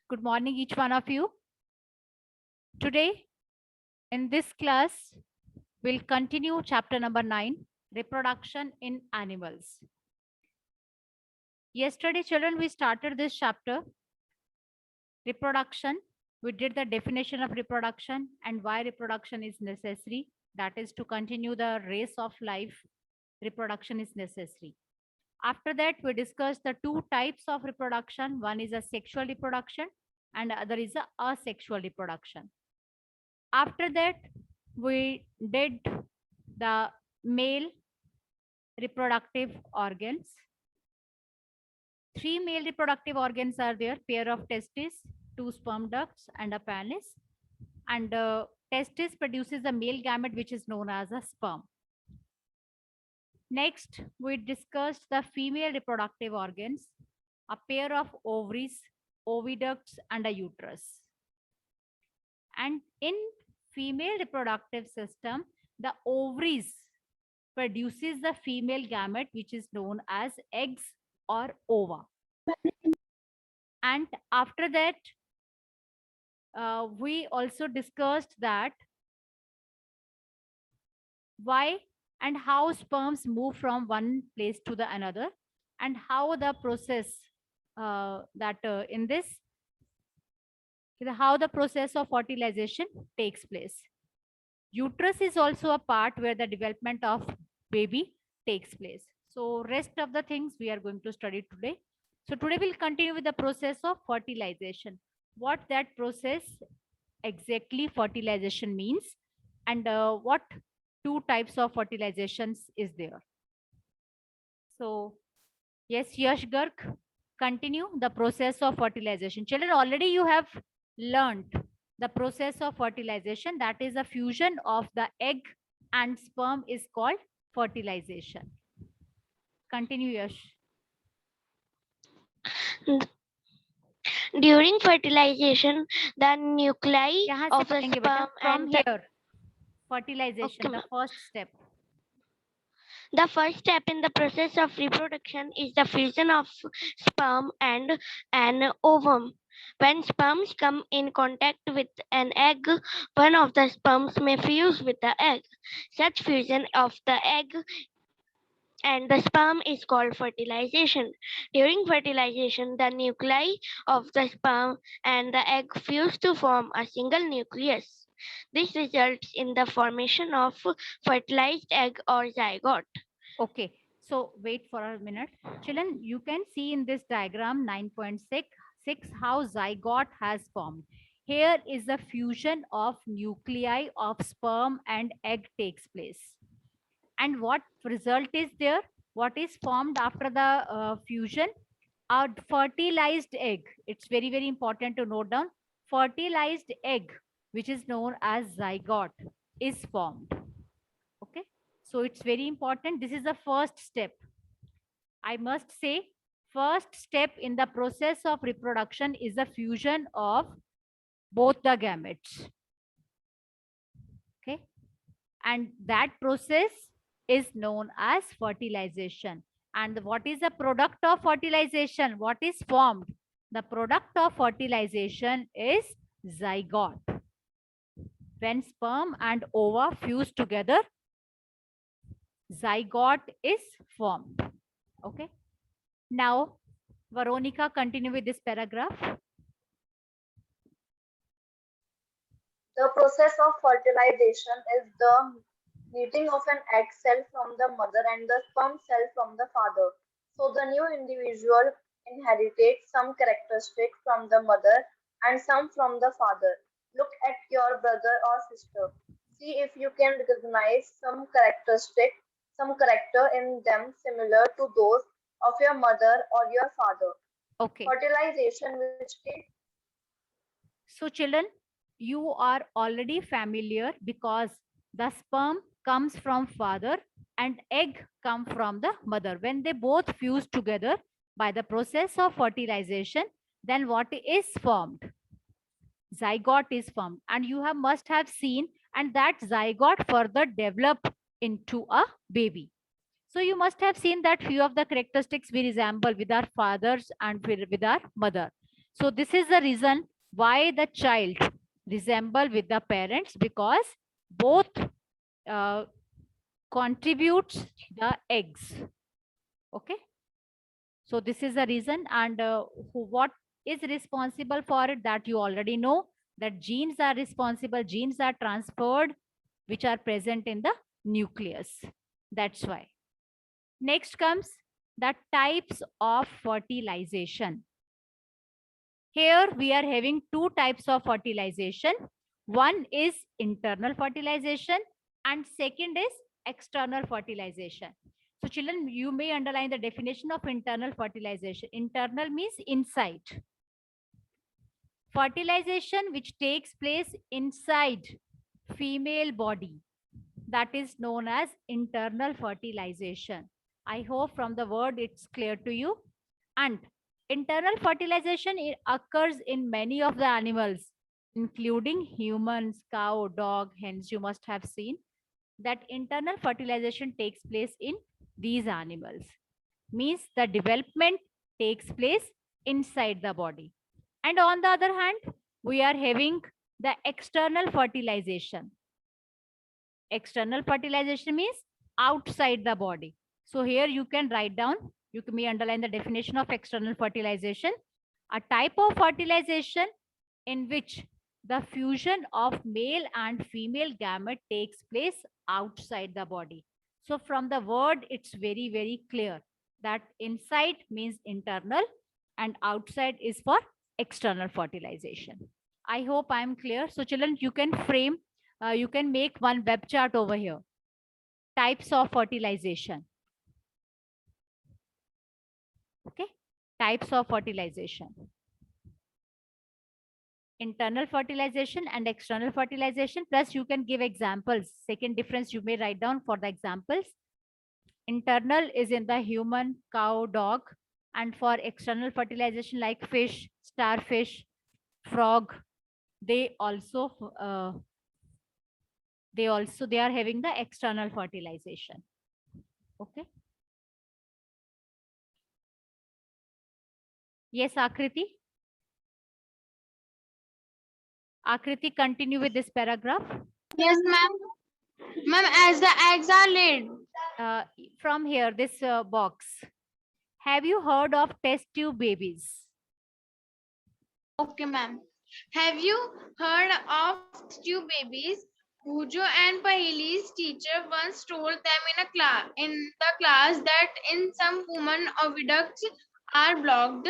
Good morning, each one of you. Today, in this class, we'll continue chapter number 9, reproduction in animals. Yesterday, children, we started this chapter, reproduction. We did the definition of reproduction and why reproduction is necessary. That is to continue the race of life, reproduction is necessary. After that, we discussed the two types of reproduction. One is a sexual reproduction and the other is a asexual reproduction. After that, we did the male reproductive organs. Three male reproductive organs are there: pair of testes, two sperm ducts, and a penis. And testis produces a male gamete, which is known as a sperm. Next, we discussed the female reproductive organs: a pair of ovaries, oviducts, and a uterus. And in female reproductive system, the ovaries produces the female gamete, which is known as eggs or ova. And after that, we also discussed that why and how sperms move from one place to the another, and how the process in this, how the process of fertilization takes place. Uterus is also a part where the development of baby takes place. So rest of the things we are going to study today. So today we'll continue with the process of fertilization. What that process exactly fertilization means, and what two types of fertilizations is there. So yes, Yash Garg, continue the process of fertilization. Children, already you have learned the process of fertilization, that is a fusion of the egg and sperm, is called fertilization. Continue, Yash. During fertilization, the nuclei यहाँ of से the पढ़ेंगे बेटा, sperm from and the here. Fertilization, Okay, the ma'am. first step. The first step in the process of reproduction is the fusion of sperm and an ovum. When sperms come in contact with an egg, one of the sperms may fuse with the egg. Such fusion of the egg and the sperm is called fertilization. During fertilization, the nuclei of the sperm and the egg fuse to form a single nucleus. This results in the formation of fertilized egg or zygote. Okay, so wait for a minute. Children, you can see in this diagram 9.6 how zygote has formed. Here is the fusion of nuclei of sperm and egg takes place. And what result is there? What is formed after the fusion? A fertilized egg. It's very, very important to note down. Fertilized egg, which is known as zygote, is formed. Okay, so it's very important. This is the first step. I must say, first step in the process of reproduction is the fusion of both the gametes. Okay, and that process is known as fertilization. And what is the product of fertilization? What is formed? The product of fertilization is zygote. When sperm and ova fuse together, zygote is formed. Okay. Now, Veronica, continue with this paragraph. The process of fertilization is the meeting of an egg cell from the mother and the sperm cell from the father. So the new individual inherits some characteristics from the mother and some from the father. Look at your brother or sister. See if you can recognize some characteristic, some character in them similar to those of your mother or your father. Okay. Fertilization, which is So children, you are already familiar because the sperm comes from father and egg come from the mother. When they both fuse together by the process of fertilization, then what is formed? Zygote is formed, and you must have seen, and that zygote further develop into a baby. So you must have seen that few of the characteristics we resemble with our fathers and with our mother. So this is the reason why the child resemble with the parents, because both uh, contributes the eggs. Okay. So this is the reason, and what is responsible for it, that you already know, that genes are responsible, genes are transferred, which are present in the nucleus. That's why. Next comes the types of fertilization. Here we are having two types of fertilization. One is internal fertilization and second is external fertilization. So children, you may underline the definition of internal fertilization. Internal means inside. Fertilization which takes place inside female body, that is known as internal fertilization. I hope from the word it's clear to you. And internal fertilization occurs in many of the animals, including humans, cow, dog, hens. You must have seen that internal fertilization takes place in these animals. Means the development takes place inside the body. And on the other hand, we are having the external fertilization. External fertilization means outside the body. So here you can write down, you may underline the definition of external fertilization. A type of fertilization in which the fusion of male and female gamete takes place outside the body. So from the word, it's very, very clear that inside means internal and outside is for external fertilization. I hope I am clear. So children, you can frame, you can make one web chart over here. Types of fertilization. Okay. Types of fertilization. Internal fertilization and external fertilization, plus you can give examples. Second difference you may write down for the examples. Internal is in the human, cow, dog, and for external fertilization like fish, starfish, frog, they are having the external fertilization. Okay. Yes, Akriti. Akriti, continue with this paragraph. Yes, ma'am. Ma'am, as the eggs are laid. From here, this box. Have you heard of test tube babies? Okay, ma'am. Have you heard of tube babies? Pujo and Pahili's teacher once told them in the class that in some women oviducts are blocked.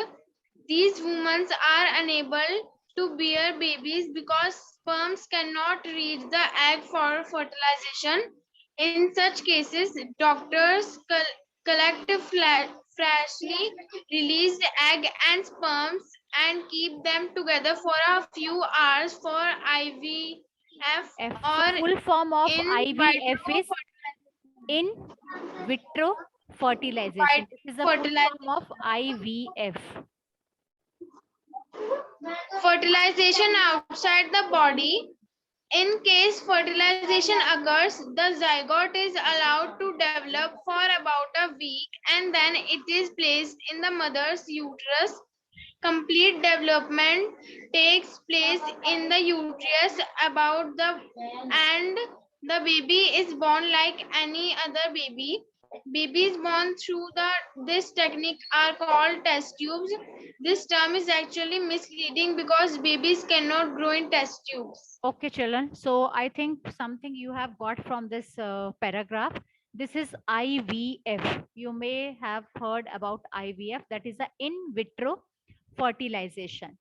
These women are unable to bear babies because sperms cannot reach the egg for fertilization. In such cases, doctors collect freshly released egg and sperms and keep them together for a few hours for IVF or full form of in IVF is in vitro fertilization. This is a full form of IVF. Fertilization outside the body. In case fertilization occurs, the zygote is allowed to develop for about a week and then it is placed in the mother's uterus. Complete development takes place in the uterus and the baby is born like any other baby. Babies born through this technique are called test tubes. This term is actually misleading because babies cannot grow in test tubes. Okay, children. So I think something you have got from this paragraph. This is IVF. You may have heard about IVF. That is the in vitro fertilization.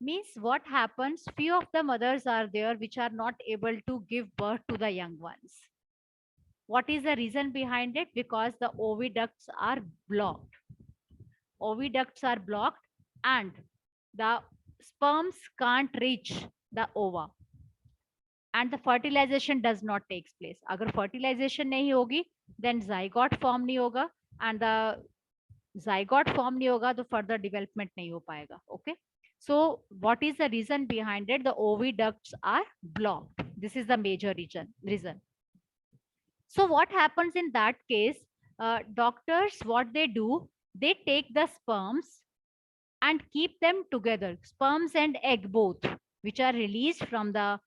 Means what happens? Few of the mothers are there which are not able to give birth to the young ones. What is the reason behind it? Because the oviducts are blocked. Oviducts are blocked and the sperms can't reach the ova. And the fertilization does not take place. Agar fertilization nahi hogi, then zygote form nahi hoga, and the zygote form nahi hoga, to further development nahi ho payega. Okay. So what is the reason behind it? The oviducts are blocked. This is the major reason. So what happens in that case? Doctors, what they do, they take the sperms and keep them together, sperms and egg both, which are released from the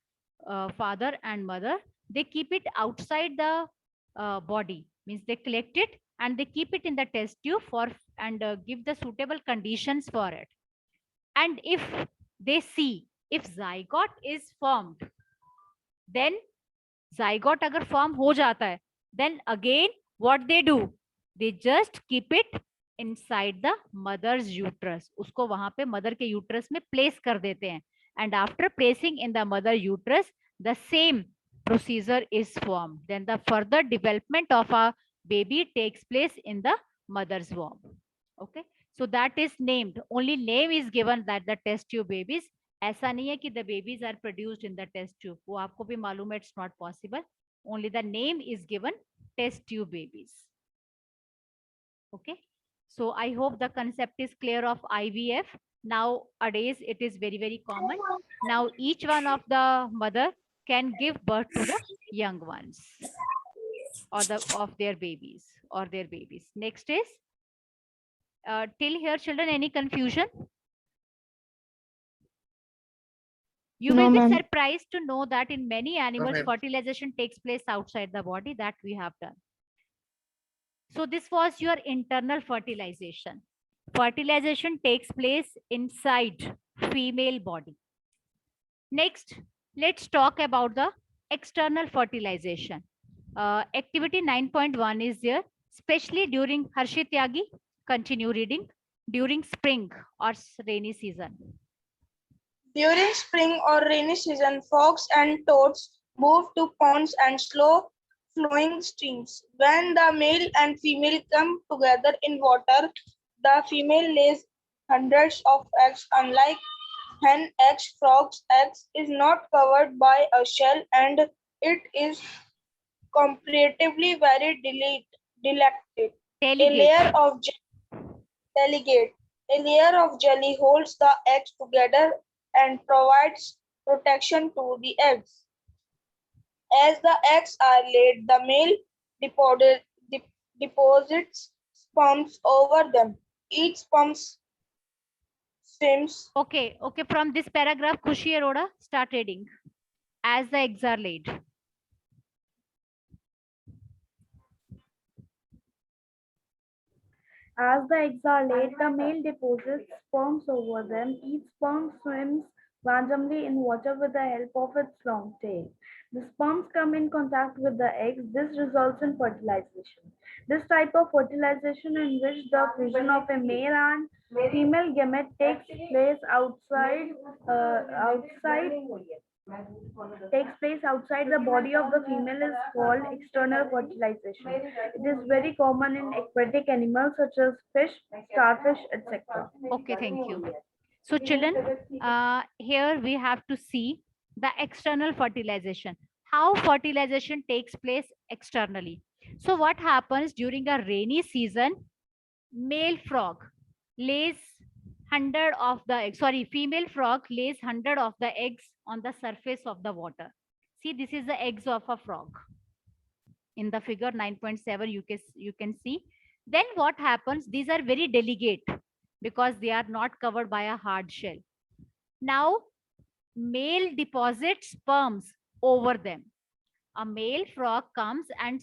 father and mother. They keep it outside the body, means they collect it and they keep it in the test tube for and give the suitable conditions for it. And if they see if zygote is formed, then zygote agar form ho jata hai, then again what they do, they just keep it inside the mother's uterus. Usko wahan pe mother ke uterus mein place kar dete hain, and after placing in the mother uterus, the same procedure is formed. Then the further development of a baby takes place in the mother's womb. Okay, so that is named, only name is given that the test tube babies. ऐसा नहीं है कि the babies are produced in the test tube, वो आपको भी मालूम है, it's not possible. Only the name is given, test tube babies. Okay, so I hope the concept is clear of IVF. Nowadays it is very common. Now each one of the mother can give birth to the young ones or the of their babies or their babies. Next is till here children, any confusion? You No, will be ma'am. surprised to know that in many animals, ma'am. fertilization takes place outside the body, that we have done. So this was your internal fertilization. Fertilization takes place inside female body. Next, let's talk about the external fertilization. Activity 9.1 is there, especially during Harshit Tyagi. Continue reading. During spring or rainy season. During spring or rainy season, frogs and toads move to ponds and slow flowing streams. When the male and female come together in water, the female lays hundreds of eggs. Unlike hen eggs, frogs' eggs is not covered by a shell and it is comparatively very delicate. A layer of delicate. A layer of jelly holds the eggs together and provides protection to the eggs. As the eggs are laid, the male deposits sperms over them. Each sperm swims. Okay, from this paragraph, Khushi Arora, start reading. As the eggs are laid. As the eggs are laid, the male deposits sperms over them. Each sperm swims randomly in water with the help of its long tail. The sperms come in contact with the eggs. This results in fertilization. This type of fertilization, in which the fusion of a male and female gamete takes place outside the body of the female, is called external fertilization. It is very common in aquatic animals such as fish, starfish, etc. Okay, thank you. So children, here we have to see the external fertilization. How fertilization takes place externally. So what happens during a rainy season, male frog lays 100 of the eggs, female frog lays 100 of the eggs on the surface of the water. See, this is the eggs of a frog. In the figure 9.7, you can see. Then what happens? These are very delicate because they are not covered by a hard shell. Now, male deposits sperms over them. A male frog comes and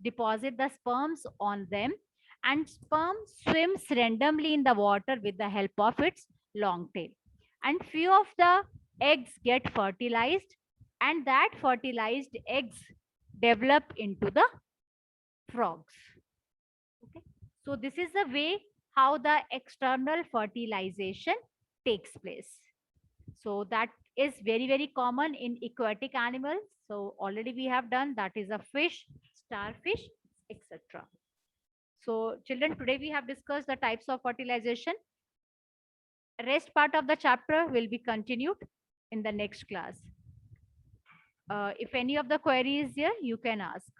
deposit the sperms on them, and sperm swims randomly in the water with the help of its long tail. And few of the eggs get fertilized, and that fertilized eggs develop into the frogs. Okay. So this is the way how the external fertilization takes place. So that is very common in aquatic animals. So already we have done, that is a fish, starfish, etc. So children, today we have discussed the types of fertilization. Rest part of the chapter will be continued in the next class. If any of the queries here, you can ask.